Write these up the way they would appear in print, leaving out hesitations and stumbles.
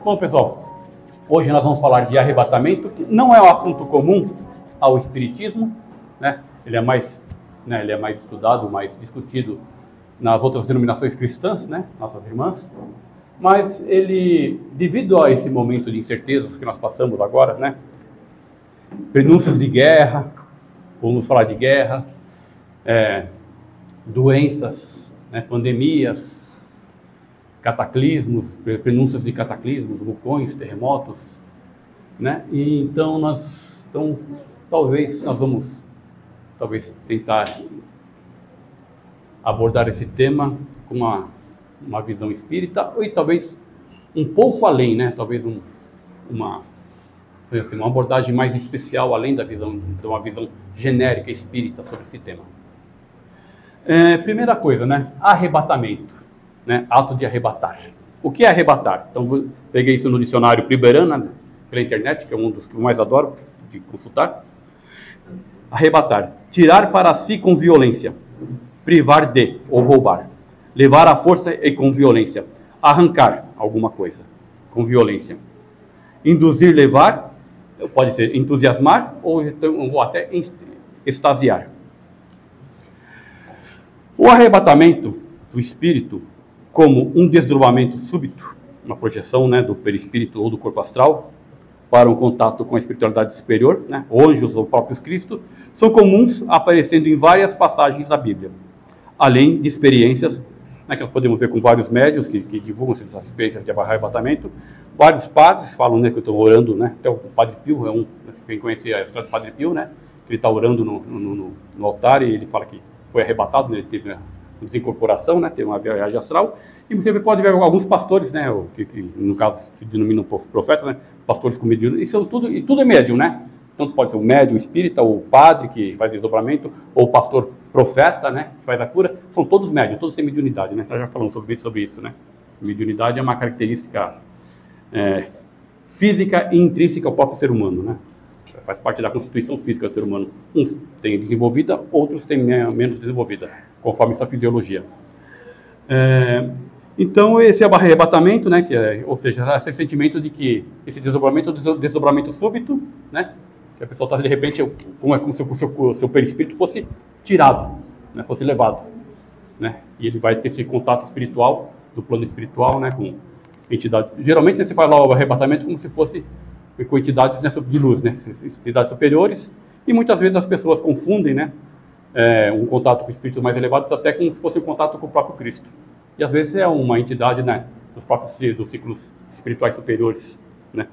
Bom, pessoal, hoje nós vamos falar de arrebatamento, que não é um assunto comum ao espiritismo, né? Ele é mais estudado, mais discutido nas outras denominações cristãs, né? Nossas irmãs. Mas ele, devido a esse momento de incertezas que nós passamos agora, né? Prenúncios de guerra, vamos falar de guerra, doenças, né? Pandemias, cataclismos, prenúncios de cataclismos, vulcões, terremotos, né? E então talvez nós vamos tentar abordar esse tema com uma visão espírita, e talvez um pouco além, né? Talvez uma abordagem mais especial, além de uma visão genérica espírita sobre esse tema. Primeira coisa, né? Arrebatamento, né? Ato de arrebatar. O que é arrebatar? Então, peguei isso no dicionário Priberana, pela internet, que é um dos que eu mais adoro de consultar. Arrebatar: tirar para si com violência, privar de ou roubar, levar à força e com violência, arrancar alguma coisa com violência. Induzir, levar, pode ser entusiasmar ou até extasiar. O arrebatamento do espírito, como um desdobramento súbito, uma projeção, né, do perispírito ou do corpo astral para um contato com a espiritualidade superior, né, anjos ou próprios Cristo, são comuns, aparecendo em várias passagens da Bíblia, além de experiências, né, que nós podemos ver com vários médiuns que divulgam essas experiências de arrebatamento. Vários padres falam, né, que estão orando, né, até o Padre Pio, quem conhece a história do Padre Pio, né, que ele está orando no altar e ele fala que foi arrebatado, né, ele teve uma desincorporação, né, teve uma viagem astral. E você pode ver alguns pastores, né, que no caso se denominam profetas, né, pastores com mediúnicos, e tudo é médium, né? Tanto pode ser o médium espírita, ou o padre que faz desdobramento, ou o pastor profeta, né, que faz a cura. São todos médiums, todos têm mediunidade, né? Nós já falamos sobre isso, né? Mediunidade é uma característica física e intrínseca ao próprio ser humano, né? Faz parte da constituição física do ser humano. Uns têm desenvolvida, outros têm menos desenvolvida, conforme sua fisiologia. Então, esse arrebatamento, né, ou seja, esse sentimento de que esse desdobramento súbito, né, que a pessoa está, de repente, como se o seu perispírito fosse tirado, né, fosse levado, né, e ele vai ter esse contato espiritual, do plano espiritual, né, com entidades. Geralmente, você faz lá o arrebatamento como se fosse com entidades, né, de luz, né, entidades superiores, e muitas vezes as pessoas confundem, né, um contato com espíritos mais elevados até como se fosse um contato com o próprio Cristo. E às vezes é uma entidade, né, dos ciclos espirituais superiores, né,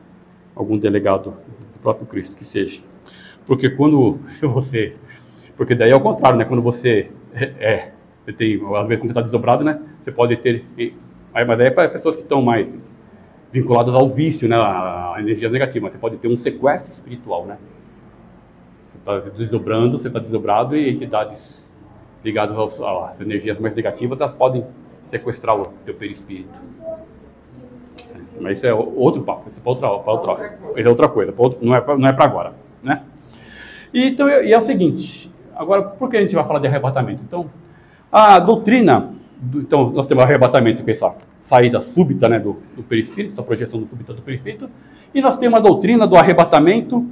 algum delegado do próprio Cristo que seja. Porque porque daí é o contrário, né, quando você tem, às vezes quando você está desdobrado, né, você pode ter, mas aí é para pessoas que estão mais vinculadas ao vício, né, a energias negativas, mas você pode ter um sequestro espiritual, né. Você está desdobrado e entidades ligadas às energias mais negativas, elas podem sequestrar o teu perispírito. Mas isso é outro papo, isso é outra coisa, não é para agora, né? Então, e é o seguinte, agora, por que a gente vai falar de arrebatamento? Então, a doutrina, então nós temos arrebatamento, que é essa saída súbita, né, do perispírito, essa projeção súbita do perispírito, e nós temos a doutrina do arrebatamento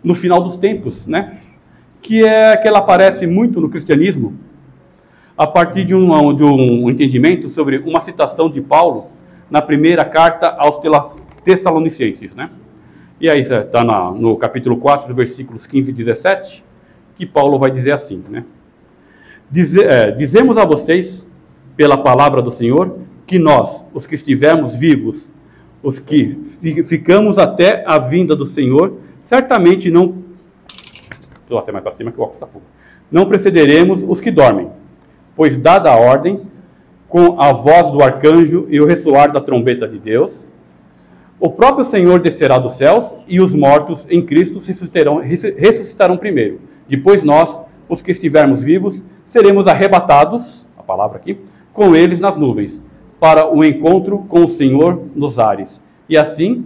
no final dos tempos, né? Que ela aparece muito no cristianismo, a partir de um entendimento sobre uma citação de Paulo na primeira carta aos Tessalonicenses, né? E aí está no capítulo 4, versículos 15 e 17, que Paulo vai dizer assim, né? Dizemos a vocês, pela palavra do Senhor, que nós, os que estivermos vivos, os que ficamos até a vinda do Senhor, certamente não... Vou mais para cima que o óculos está pouco. Não precederemos os que dormem, pois dada a ordem, com a voz do arcanjo e o ressoar da trombeta de Deus, o próprio Senhor descerá dos céus e os mortos em Cristo ressuscitarão primeiro. Depois nós, os que estivermos vivos, seremos arrebatados, a palavra aqui, com eles nas nuvens, para o encontro com o Senhor nos ares. E assim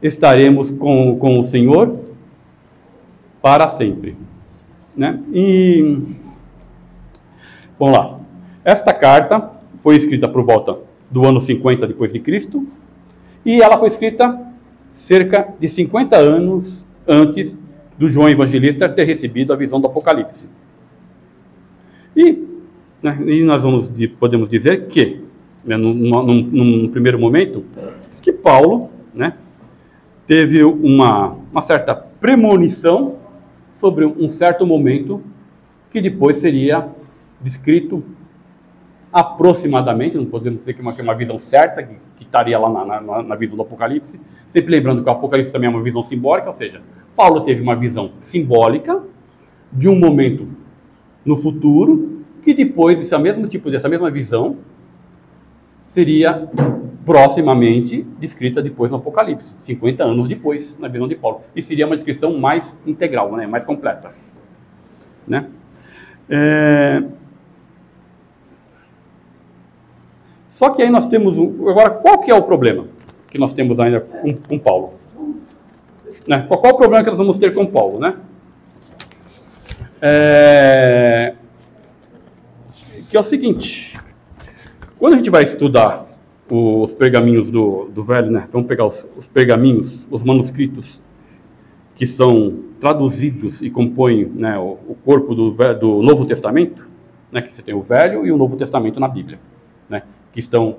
estaremos com o Senhor para sempre, né? Vamos lá. Esta carta foi escrita por volta do ano 50 depois de Cristo E ela foi escrita cerca de 50 anos antes do João Evangelista ter recebido a visão do Apocalipse. E nós podemos dizer que, né, num primeiro momento, que Paulo, né, teve uma certa premonição sobre um certo momento que depois seria descrito aproximadamente, não podemos dizer que é uma visão certa, que estaria lá na visão do Apocalipse, sempre lembrando que o Apocalipse também é uma visão simbólica, ou seja, Paulo teve uma visão simbólica de um momento no futuro, que depois dessa mesma visão seria proximamente descrita depois no Apocalipse, 50 anos depois, na visão de Paulo. E seria uma descrição mais integral, né, mais completa. Né? Só que aí nós temos... Agora, qual que é o problema que nós temos ainda com Paulo? Né? Qual o problema que nós vamos ter com Paulo? Né? Que é o seguinte... Quando a gente vai estudar os pergaminhos do Velho, né? Vamos pegar os pergaminhos, os manuscritos que são traduzidos e compõem, né, o corpo do Novo Testamento, né? Que você tem o Velho e o Novo Testamento na Bíblia, né? Que são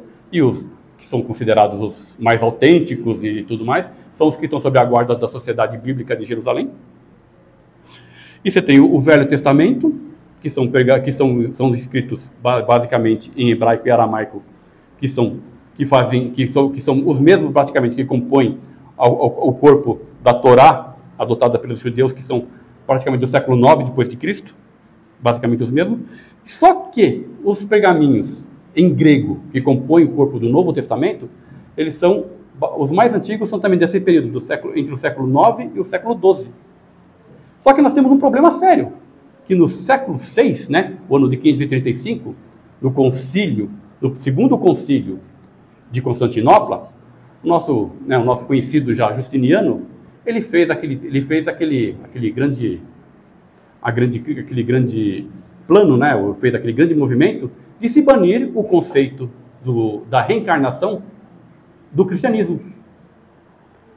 considerados os mais autênticos e tudo mais, são os que estão sob a guarda da Sociedade Bíblica de Jerusalém. E você tem o Velho Testamento, que são escritos basicamente em hebraico e aramaico, que são os mesmos praticamente que compõem o corpo da Torá, adotada pelos judeus, que são praticamente do século IX depois de Cristo, basicamente os mesmos. Só que os pergaminhos em grego que compõem o corpo do Novo Testamento, os mais antigos são também desse período, entre o século IX e o século XII. Só que nós temos um problema sério, que no século VI, né, o ano de 535, no segundo concílio de Constantinopla, o nosso conhecido já Justiniano, ele fez aquele grande plano, né, fez aquele grande movimento de se banir o conceito da reencarnação do cristianismo.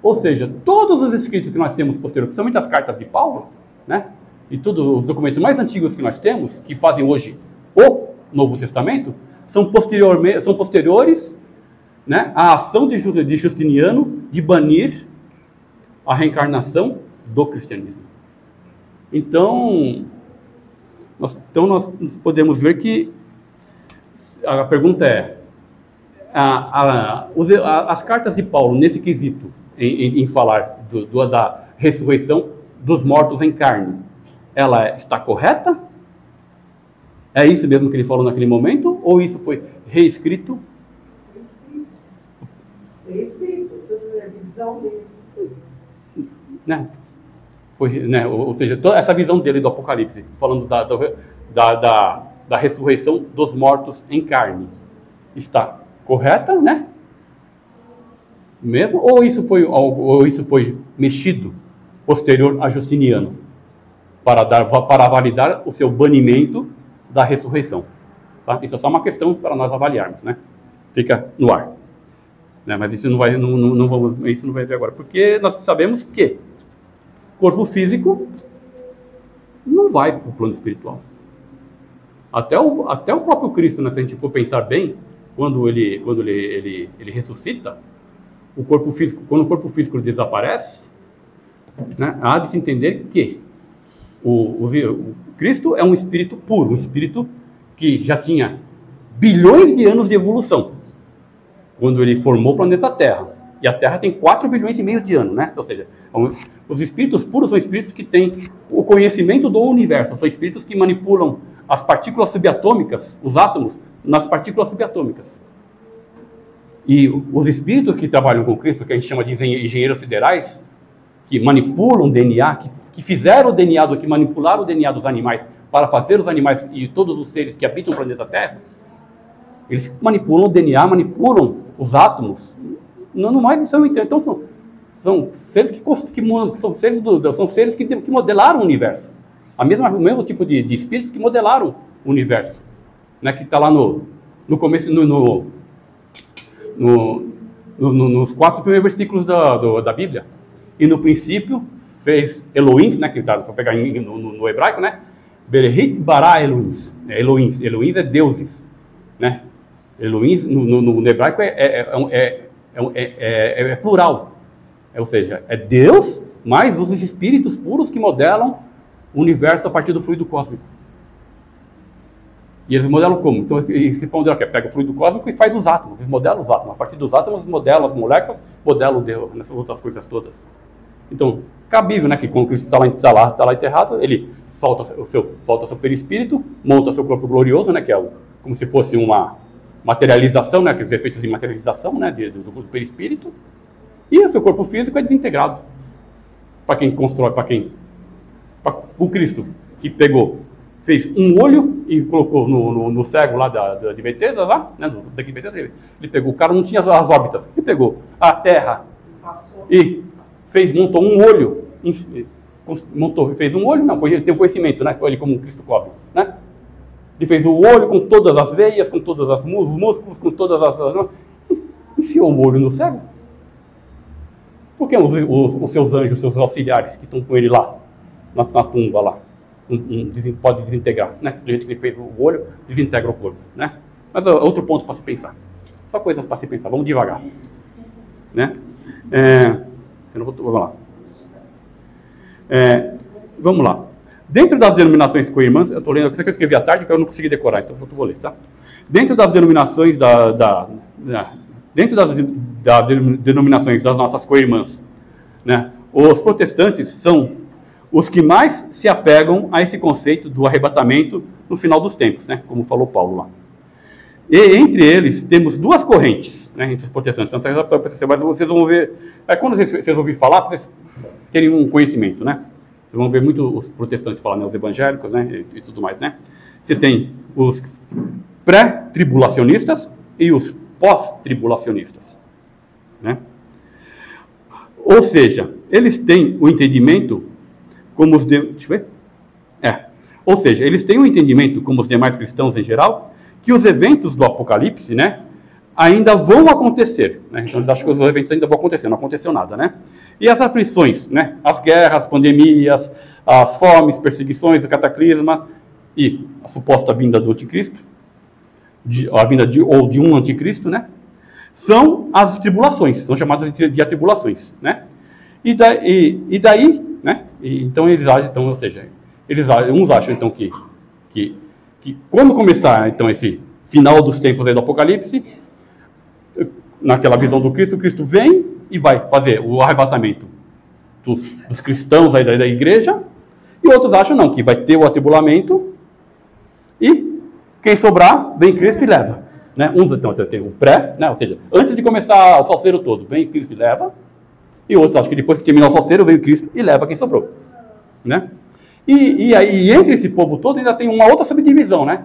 Ou seja, todos os escritos que nós temos posteriormente, principalmente as cartas de Paulo, né, e todos os documentos mais antigos que nós temos, que fazem hoje o Novo Testamento, são posteriores, né, à ação de Justiniano de banir a reencarnação do cristianismo. Então nós podemos ver que a pergunta é, as cartas de Paulo, nesse quesito, em falar da ressurreição dos mortos em carne, ela está correta? É isso mesmo que ele falou naquele momento? Ou isso foi reescrito? Reescrito, a visão dele. Né? Ou seja, toda essa visão dele do Apocalipse, falando da ressurreição dos mortos em carne, está correta, né? Mesmo? Ou isso foi mexido posterior a Justiniano para validar o seu banimento da ressurreição? Tá? Isso é só uma questão para nós avaliarmos, né? Fica no ar. Né? Mas isso não vai ver agora, porque nós sabemos que corpo físico não vai para o plano espiritual. Até o próprio Cristo, né, se a gente for pensar bem, quando ele ressuscita, quando o corpo físico desaparece, né, há de se entender que o Cristo é um espírito puro, um espírito que já tinha bilhões de anos de evolução, quando ele formou o planeta Terra. E a Terra tem 4 bilhões e meio de anos, né? Ou seja, os espíritos puros são espíritos que têm o conhecimento do universo, são espíritos que manipulam as partículas subatômicas, os átomos, nas partículas subatômicas. E os espíritos que trabalham com Cristo, que a gente chama de engenheiros siderais, que manipulam o DNA, que fizeram o DNA, que manipularam o DNA dos animais para fazer os animais e todos os seres que habitam o planeta Terra, eles manipulam o DNA, manipulam os átomos. Não mais isso eu entendo. Então são seres são seres que modelaram o universo. O mesmo tipo de espíritos que modelaram o universo, né? Que está lá no começo, nos 4 primeiros versículos da Bíblia. E no princípio fez Elohim, né, que está para pegar no hebraico, né? Bereshit bara Elohim. Elohim é deuses, né? Elohim no hebraico é plural. Ou seja, é Deus mais os espíritos puros que modelam o universo a partir do fluido cósmico. E eles modelam como? Então, esse modelo aqui, pega o fluido cósmico e faz os átomos, eles modelam os átomos. A partir dos átomos, eles modelam as moléculas, modelam nessas outras coisas todas. Então, cabível, né, que quando Cristo está lá enterrado, ele solta o seu perispírito, monta seu corpo glorioso, né, que é como se fosse uma materialização, né, aqueles efeitos de materialização, né, do perispírito, e o seu corpo físico é desintegrado. Para quem constrói, o Cristo que fez um olho e colocou no cego lá de Betesda, lá, né, daqui de Betesda, ele pegou, o cara não tinha as órbitas, ele pegou a Terra e montou um olho, fez um olho, não, ele tem o conhecimento, né, ele como um Cristo cósmico, né, ele fez o olho com todas as veias, com todos os músculos, com todas as... enfiou o olho no cego. Por que os seus anjos, os seus auxiliares que estão com ele lá, na tumba lá, pode desintegrar, né? Do jeito que ele fez o olho, desintegra o corpo, né? Mas é outro ponto para se pensar. Só coisas para se pensar, vamos devagar, né? Vamos lá. Vamos lá. Dentro das denominações co-irmãs, eu estou lendo, isso aqui eu escrevi à tarde, que eu não consegui decorar, então eu vou ler, tá? Dentro das denominações denominações das nossas co-irmãs, né, os protestantes são os que mais se apegam a esse conceito do arrebatamento no final dos tempos, né, como falou Paulo lá. E entre eles temos 2 correntes, né, entre os protestantes. Então, vocês vão ver, quando vocês ouvirem falar, para vocês terem um conhecimento, né? Vocês vão ver muito os protestantes falar, né, os evangélicos, né, e tudo mais, né? Você tem os pré-tribulacionistas e os pós-tribulacionistas, né? Ou seja, eles têm o entendimento como os Ou seja, eles têm o entendimento como os demais cristãos em geral, que os eventos do Apocalipse, né, ainda vão acontecer, né? Então eles acham que os eventos ainda vão acontecer, não aconteceu nada, né? E as aflições, né? As guerras, as pandemias, as fomes, perseguições, os cataclismas e a suposta vinda do anticristo, a vinda de um anticristo, né? São as tribulações, são chamadas de atribulações, né? E daí, né? Então eles acham, então, ou seja, uns acham então que quando começar então esse final dos tempos aí do Apocalipse, naquela visão do Cristo, o Cristo vem e vai fazer o arrebatamento dos cristãos aí da igreja, e outros acham não, que vai ter o atribulamento e quem sobrar, vem Cristo e leva, né? Uns então tem o pré, né? Ou seja, antes de começar o salseiro todo, vem Cristo e leva, e outros acham que depois que terminar o salseiro, vem Cristo e leva quem sobrou, né? E aí, entre esse povo todo, ainda tem uma outra subdivisão, né?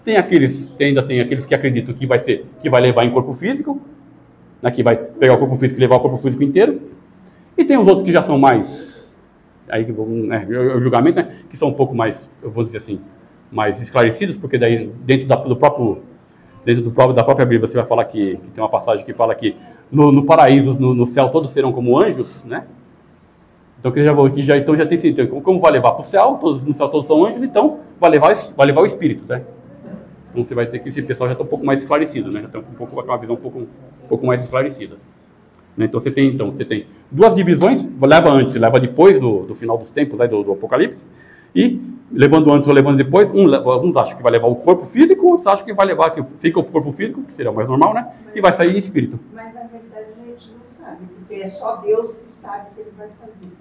Ainda tem aqueles que acreditam que vai levar em corpo físico, né? Que vai pegar o corpo físico e levar o corpo físico inteiro. E tem os outros que já são mais, aí, né, o julgamento, né? Que são um pouco mais, eu vou dizer assim, mais esclarecidos, porque daí, dentro da própria Bíblia, você vai falar que tem uma passagem que fala que no paraíso, no céu, todos serão como anjos, né? Então, então já tem sentido. Como vai levar para o céu, no céu todos são anjos, então vai levar o espírito, né? Então você vai ter que esse pessoal já está um pouco mais esclarecido, né? Já tem uma visão um pouco mais esclarecida. Então você tem 2 divisões, leva antes, leva depois do final dos tempos aí do Apocalipse, e levando antes ou levando depois, uns acham que vai levar o corpo físico, outros acham que vai levar, que fica o corpo físico, que seria o mais normal, né? E vai sair em espírito. Mas na verdade a gente não sabe, porque é só Deus que sabe o que ele vai fazer.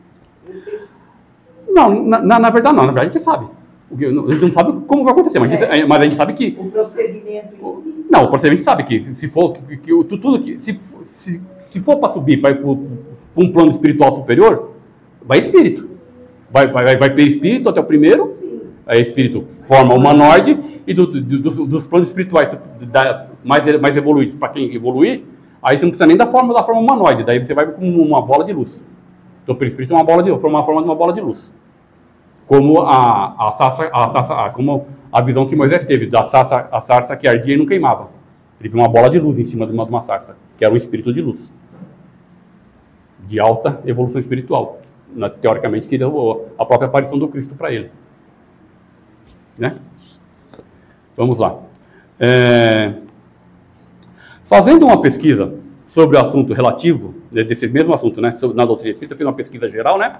Não, na verdade não, na verdade a gente sabe. A gente não sabe como vai acontecer, mas a gente sabe que... O procedimento em si? Não, o procedimento a gente sabe que se for, se for para subir para um plano espiritual superior, vai espírito. Vai perispírito até o primeiro, sim. Aí espírito forma humanoide, e dos planos espirituais mais evoluídos, para quem evoluir, aí você não precisa nem da forma humanoide, daí você vai com uma bola de luz. Então o perispírito é uma forma de uma bola de luz. Como como a visão que Moisés teve, a sarça que ardia e não queimava. Ele viu uma bola de luz em cima de uma sarça, que era um espírito de luz, de alta evolução espiritual. Teoricamente, que deu a própria aparição do Cristo para ele. Né? Vamos lá. Fazendo uma pesquisa sobre o assunto relativo, desse mesmo assunto, né, na doutrina espírita, eu fiz uma pesquisa geral, né?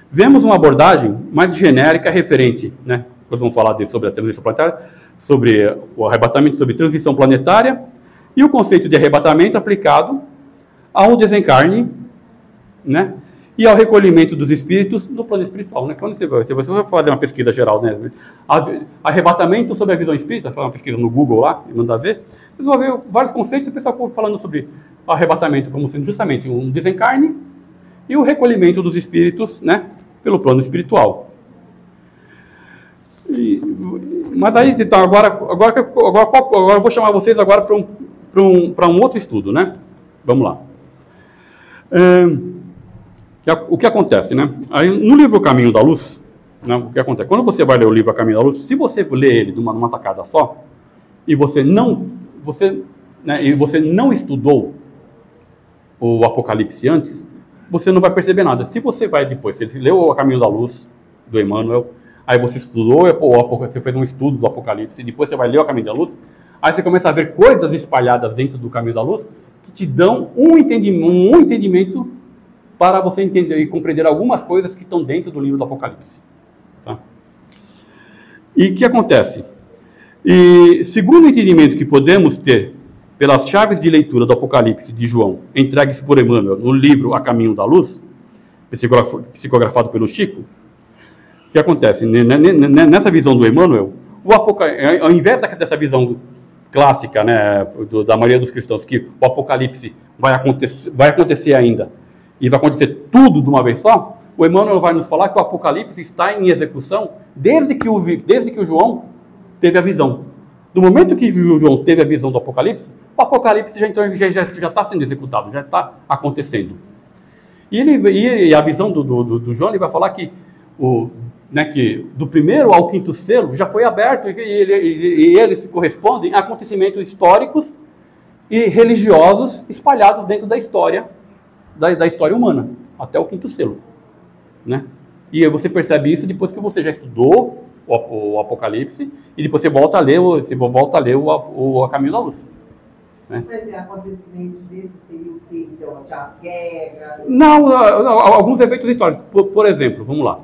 Vemos uma abordagem mais genérica referente, né? Nós vamos falar sobre a transição planetária, sobre o arrebatamento, sobre transição planetária e o conceito de arrebatamento aplicado ao desencarne, né? E ao recolhimento dos espíritos no plano espiritual, né? Quando você vai fazer uma pesquisa geral, né? Arrebatamento sobre a visão espírita, fazer uma pesquisa no Google lá e mandar ver, vocês vão ver vários conceitos, o pessoal falando sobre arrebatamento como sendo justamente um desencarne e o recolhimento dos espíritos, né? Pelo plano espiritual. Mas aí, então, agora eu vou chamar vocês agora para um outro estudo, né? Vamos lá. O que acontece, né? Aí, no livro Caminho da Luz, né, o que acontece? Quando você vai ler o livro Caminho da Luz, se você ler ele numa tacada só, e você não estudou o Apocalipse antes, você não vai perceber nada. Se você vai depois, se você leu o Caminho da Luz, do Emmanuel, aí você estudou, você fez um estudo do Apocalipse, e depois você vai ler o Caminho da Luz, aí você começa a ver coisas espalhadas dentro do Caminho da Luz, que te dão um entendimento para você entender e compreender algumas coisas que estão dentro do livro do Apocalipse. Tá? E o que acontece? E segundo o entendimento que podemos ter pelas chaves de leitura do Apocalipse de João, entregues por Emmanuel no livro A Caminho da Luz, psicografado pelo Chico, o que acontece? Nessa visão do Emmanuel, ao invés dessa visão clássica, né, da maioria dos cristãos, que o Apocalipse vai acontecer ainda, e vai acontecer tudo de uma vez só, o Emmanuel vai nos falar que o Apocalipse está em execução desde que o João teve a visão. Do momento que o João teve a visão do Apocalipse, o Apocalipse já está sendo executado, já está acontecendo. E a visão do João, ele vai falar que, que do primeiro ao quinto selo já foi aberto e eles correspondem a acontecimentos históricos e religiosos espalhados dentro da história humana, até o quinto selo, né? E você percebe isso depois que você já estudou o Apocalipse e depois você volta a ler o Caminho da Luz, né? Mas acontecimentos desses seriam o quê? Então, as guerras? Não, alguns eventos históricos. Por exemplo, vamos lá,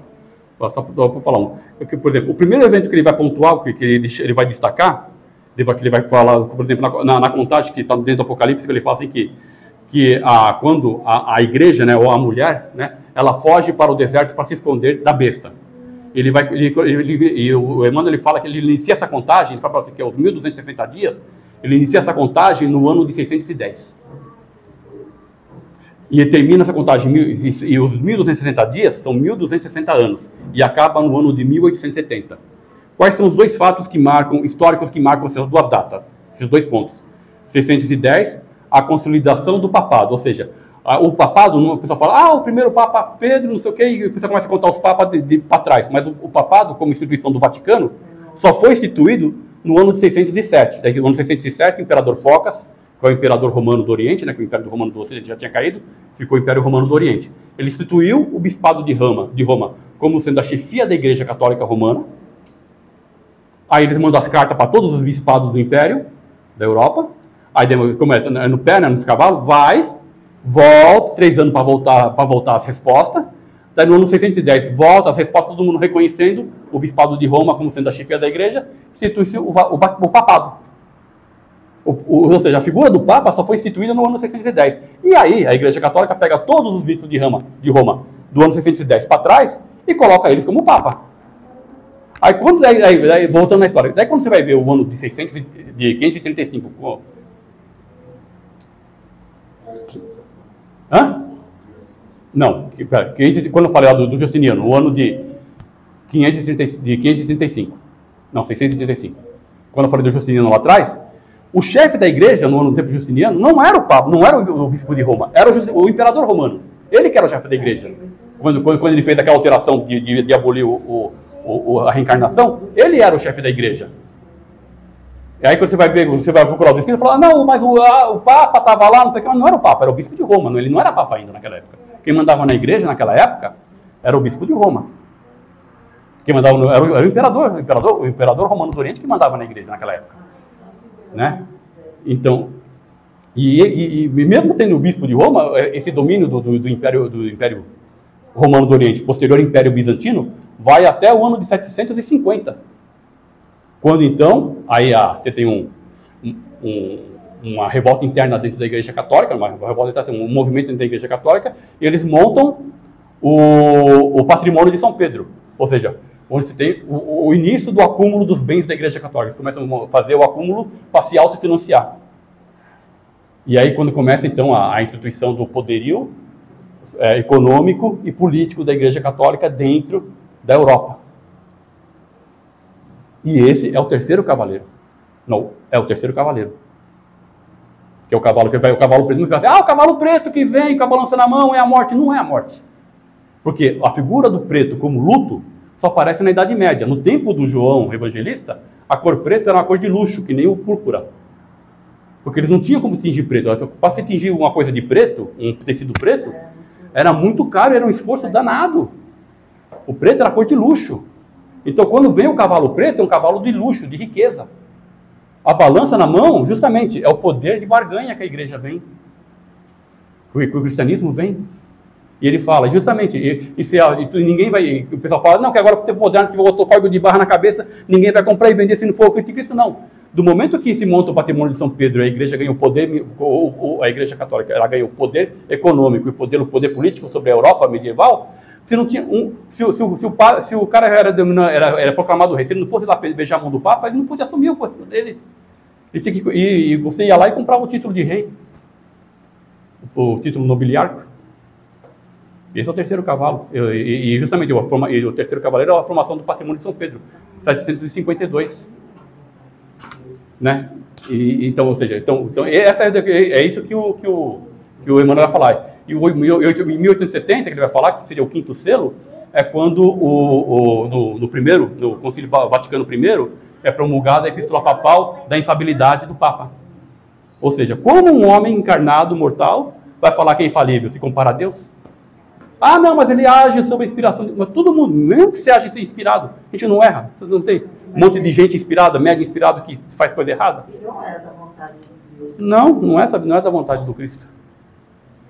só para falar um. Por exemplo, o primeiro evento que ele vai pontuar, que ele vai destacar, que ele vai falar, por exemplo, na contagem que está dentro do Apocalipse, que ele fala assim que quando a igreja, né, ou a mulher, né, ela foge para o deserto para se esconder da besta. E o Emmanuel ele fala que ele inicia essa contagem, ele fala assim, que é os 1260 dias, ele inicia essa contagem no ano de 610. E ele termina essa contagem, e os 1260 dias são 1260 anos, e acaba no ano de 1870. Quais são os dois fatos históricos que marcam essas duas datas, esses dois pontos? 610, a consolidação do papado, ou seja, o papado, o pessoal fala, o primeiro papa Pedro, não sei o quê, e o pessoal começa a contar os papas para trás, mas o papado, como instituição do Vaticano, só foi instituído no ano de 607. Daí, no ano de 607, o imperador Focas, que é o imperador romano do Oriente, né, que o Império Romano do Ocidente já tinha caído, ficou o Império Romano do Oriente. Ele instituiu o bispado de Roma como sendo a chefia da Igreja Católica Romana. Aí eles mandam as cartas para todos os bispados do Império, da Europa. Aí, como é no pé, né, nos cavalos, volta, 3 anos para voltar as respostas. Daí no ano 610, volta as respostas, todo mundo reconhecendo o bispado de Roma como sendo a chefia da igreja, institui-se o papado. Ou seja, a figura do Papa só foi instituída no ano 610. E aí a Igreja Católica pega todos os bispos de Roma do ano 610 para trás e coloca eles como Papa. Aí, voltando na história, daí quando você vai ver o ano de 535... Hã? Não, quando eu falei do Justiniano, o ano de 535. Não, 635. Quando eu falei do Justiniano lá atrás, o chefe da igreja no ano do tempo Justiniano não era o Papa, não era o bispo de Roma, era o imperador romano. Ele que era o chefe da igreja. Quando ele fez aquela alteração de abolir a reencarnação, ele era o chefe da igreja. E aí quando você vai procurar os escritos, fala, não, mas o Papa estava lá, não sei o que, mas não era o Papa, era o Bispo de Roma, ele não era Papa ainda naquela época. Quem mandava na igreja naquela época era o Bispo de Roma. Quem mandava era o imperador romano do Oriente que mandava na igreja naquela época. Né? Então, e mesmo tendo o Bispo de Roma, esse domínio do Império Romano do Oriente, posterior Império Bizantino, vai até o ano de 750. Quando então, aí você tem uma revolta interna dentro da Igreja Católica, um movimento dentro da Igreja Católica, e eles montam o patrimônio de São Pedro, ou seja, onde se tem o início do acúmulo dos bens da Igreja Católica. Eles começam a fazer o acúmulo para se autofinanciar. E aí quando começa então a instituição do poderio econômico e político da Igreja Católica dentro da Europa. E esse é o terceiro cavaleiro. Não, é o terceiro cavaleiro. Que é o cavalo que vai, o cavalo preto. Não vai dizer, o cavalo preto que vem com a balança na mão é a morte. Não é a morte. Porque a figura do preto como luto só aparece na Idade Média. No tempo do João Evangelista, a cor preta era uma cor de luxo, que nem o púrpura. Porque eles não tinham como tingir preto. Para se tingir uma coisa de preto, um tecido preto, era muito caro, era um esforço danado. O preto era a cor de luxo. Então, quando vem o cavalo preto, é um cavalo de luxo, de riqueza. A balança na mão, justamente, é o poder de barganha que a igreja vem. Que o cristianismo vem. E ele fala, justamente, ninguém vai... O pessoal fala, não, que agora o tempo moderno que botou código de barra na cabeça, ninguém vai comprar e vender se não for o Cristo. Cristo não. Do momento que se monta o patrimônio de São Pedro, a igreja ganha o poder, a igreja católica, ela ganha o poder econômico e o poder político sobre a Europa medieval. Se não tinha se o cara era proclamado rei, se ele não fosse lá beijar a mão do Papa, ele não podia assumir o poder dele. E você ia lá e comprava o título de rei, o título nobiliário. Esse é o terceiro cavalo. E justamente o terceiro cavaleiro é a formação do patrimônio de São Pedro, 752. Né? Então, ou seja, essa é isso que o Emmanuel vai falar. E em 1870, que ele vai falar, que seria o quinto selo, é quando no Concílio Vaticano I, é promulgada a Epístola Papal da infalibilidade do Papa. Ou seja, como um homem encarnado, mortal, vai falar que é infalível, se compara a Deus? Ah, não, mas ele age sob a inspiração. Mas todo mundo, mesmo que você age sem inspirado, a gente não erra. Você não tem um monte de gente inspirada, médio inspirado, que faz coisa errada? Não é da vontade de Deus. Não é da vontade do Cristo.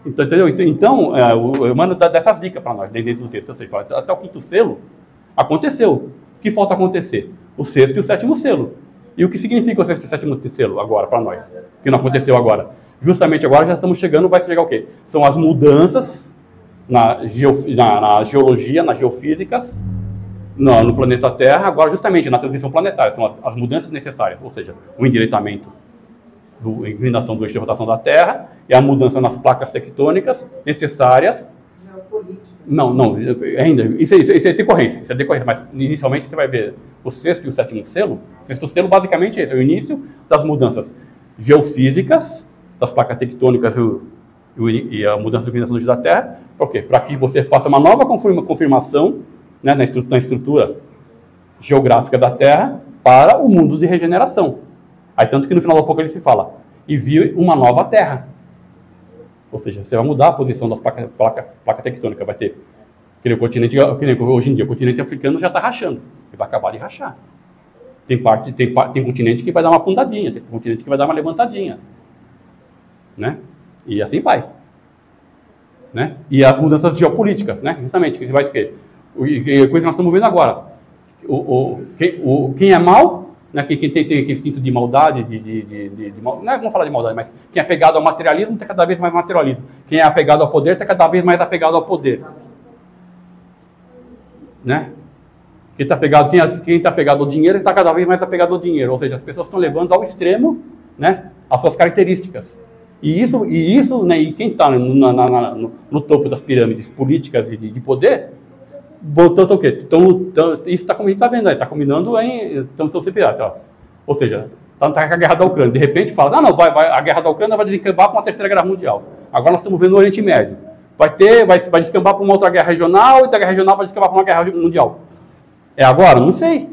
Então, entendeu? Então o Emmanuel dá dessas dicas para nós, dentro do texto. Até o quinto selo aconteceu. O que falta acontecer? O sexto e o sétimo selo. E o que significa o sexto e o sétimo selo agora, para nós? Que não aconteceu agora. Justamente agora já estamos chegando, vai chegar o quê? São as mudanças na geologia, nas geofísicas, no planeta Terra, agora justamente na transição planetária. São as mudanças necessárias, ou seja, o endireitamento a inclinação do eixo de rotação da Terra e a mudança nas placas tectônicas necessárias. Não, ainda. Isso é decorrência, mas inicialmente você vai ver o sexto e o sétimo selo. O sexto selo basicamente é esse, é o início das mudanças geofísicas, das placas tectônicas e a mudança da inclinação do eixo da Terra. Por quê? Para que você faça uma nova confirmação, né, na estrutura geográfica da Terra para o mundo de regeneração. Aí tanto que no final do Apocalipse fala, e viu uma nova terra. Ou seja, você vai mudar a posição das placa tectônica, vai ter aquele continente, hoje em dia o continente africano já está rachando, e vai acabar de rachar. Tem continente que vai dar uma fundadinha, tem continente que vai dar uma levantadinha. Né? E assim vai. Né? E as mudanças geopolíticas, né? Justamente, que você vai ter coisa que nós estamos vendo agora. Quem é mal, né? Quem tem aquele instinto de maldade, não é, vamos falar de maldade, mas quem é apegado ao materialismo está cada vez mais materialismo. Quem é apegado ao poder está cada vez mais apegado ao poder. Né? Quem está apegado ao dinheiro está cada vez mais apegado ao dinheiro. Ou seja, as pessoas estão levando ao extremo, né, as suas características. E isso, né, e quem está no topo das pirâmides políticas e de poder, voltando o quê? Isso está como a gente está vendo aí, está combinando em. Estão sempre. Ou seja, está com a guerra da Ucrânia. De repente fala, a guerra da Ucrânia vai descambar para uma terceira guerra mundial. Agora nós estamos vendo no Oriente Médio. Vai descambar para uma outra guerra regional, e da guerra regional vai descambar para uma guerra mundial. É agora? Não sei.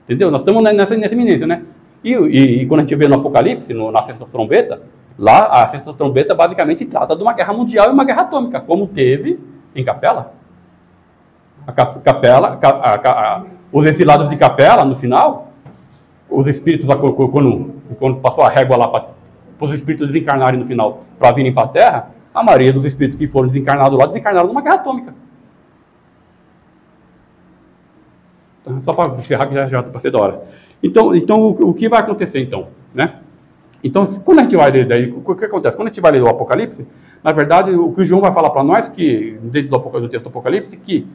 Entendeu? Nós estamos nessa iminência, né? E quando a gente vê no Apocalipse, na sexta trombeta, lá a sexta trombeta basicamente trata de uma guerra mundial e uma guerra atômica, como teve em Capela. Os exilados de Capela, no final, os espíritos, quando passou a régua lá para os espíritos desencarnarem no final para virem para a Terra, a maioria dos espíritos que foram desencarnados lá, desencarnaram numa guerra atômica. Então, só para encerrar, que já está passando da hora. Então o que vai acontecer então? Né? Então, quando a gente vai ler daí, o que acontece? Quando a gente vai ler o Apocalipse, na verdade, o que o João vai falar para nós, que dentro do texto do Apocalipse, que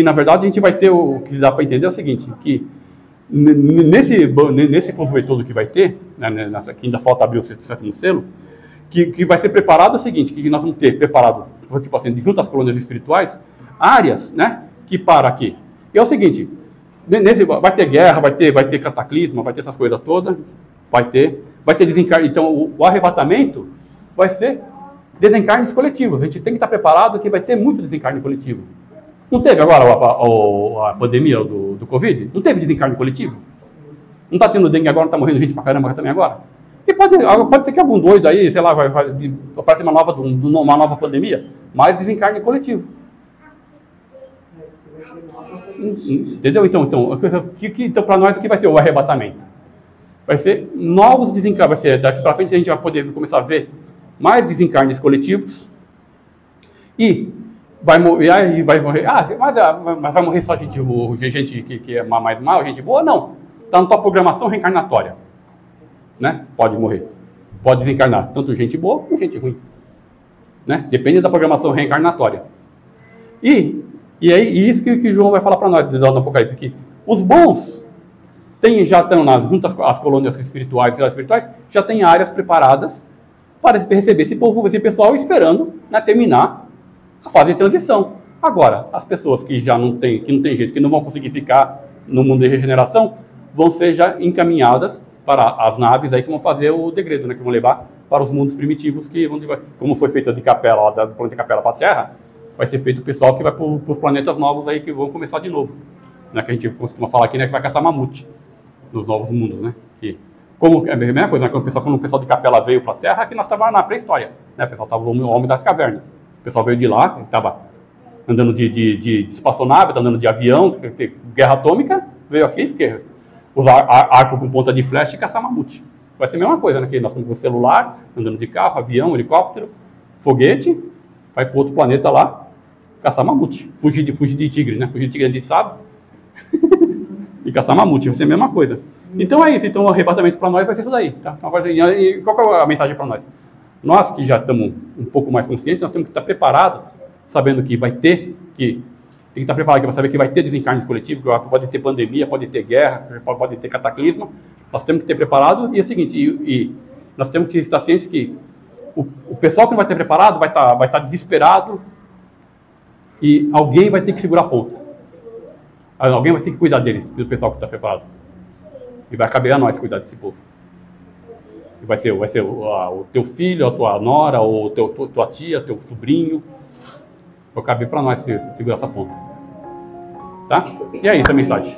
na verdade a gente vai ter, o que dá para entender é o seguinte, que nesse fuzuê todo que vai ter, né, que ainda falta abrir o sexto sétimo selo, que vai ser preparado é o seguinte, que nós vamos ter preparado, tipo assim, junto às colônias espirituais, áreas, né, que para aqui. E é o seguinte, vai ter guerra, vai ter cataclisma, vai ter essas coisas todas, vai ter desencarne. Então, o arrebatamento vai ser desencarnes coletivos. A gente tem que estar preparado que vai ter muito desencarne coletivo. Não teve agora a pandemia do Covid? Não teve desencarne coletivo? Não está tendo dengue agora, não está morrendo gente pra caramba também agora? E pode ser que algum doido aí, sei lá, vai aparecer uma nova pandemia, mas desencarne coletivo. Entendeu? Então para nós o que vai ser o arrebatamento? Vai ser novos desencarnes, vai ser daqui para frente a gente vai poder começar a ver mais desencarnes coletivos e vai morrer, mas vai morrer só gente que é mais mal, gente boa? Não. Está na tua programação reencarnatória. Né? Pode morrer. Pode desencarnar tanto gente boa como gente ruim. Né? Depende da programação reencarnatória. E isso que o João vai falar para nós do Apocalipse, que os bons já estão junto às colônias espirituais e espirituais, já tem áreas preparadas para receber esse pessoal esperando, né, terminar a fase de transição. Agora, as pessoas que não tem jeito, que não vão conseguir ficar no mundo de regeneração, vão ser já encaminhadas para as naves aí que vão fazer o degredo, né, que vão levar para os mundos primitivos, como foi feito de Capela, do planeta Capela para a Terra, vai ser feito o pessoal que vai para os planetas novos aí que vão começar de novo. Né, que a gente costuma falar aqui, né, que vai caçar mamute nos novos mundos, né? Como é a mesma coisa, né? Quando o pessoal de Capela veio para a Terra, que nós estávamos na pré-história, né? O pessoal estava o homem das cavernas. O pessoal veio de lá, estava andando de espaçonave, andando de avião, guerra atômica, veio aqui, usar arco com ponta de flecha e caçar mamute. Vai ser a mesma coisa, né? Que nós estamos com celular, andando de carro, avião, helicóptero, foguete, vai para outro planeta lá, caçar mamute. Fugir de tigre, né? Fugir de tigre a gente sabe. E caçar mamute, vai ser a mesma coisa. Então é isso, então o arrebatamento para nós vai ser isso daí. Tá? E qual é a mensagem para nós? Nós que já estamos um pouco mais conscientes, nós temos que estar preparados, sabendo que vai ter, tem que estar preparado para saber que vai ter desencarne coletivo, que pode ter pandemia, pode ter guerra, pode ter cataclisma. Nós temos que ter preparado, e é o seguinte, e nós temos que estar cientes que o pessoal que não vai ter preparado vai estar desesperado e alguém vai ter que segurar a ponta. Alguém vai ter que cuidar deles, do pessoal que está preparado. E vai caber a nós cuidar desse povo. E vai ser o teu filho, a tua nora, ou tua tia, teu sobrinho. Vai caber para nós segurar essa ponta. Tá? E é isso a mensagem.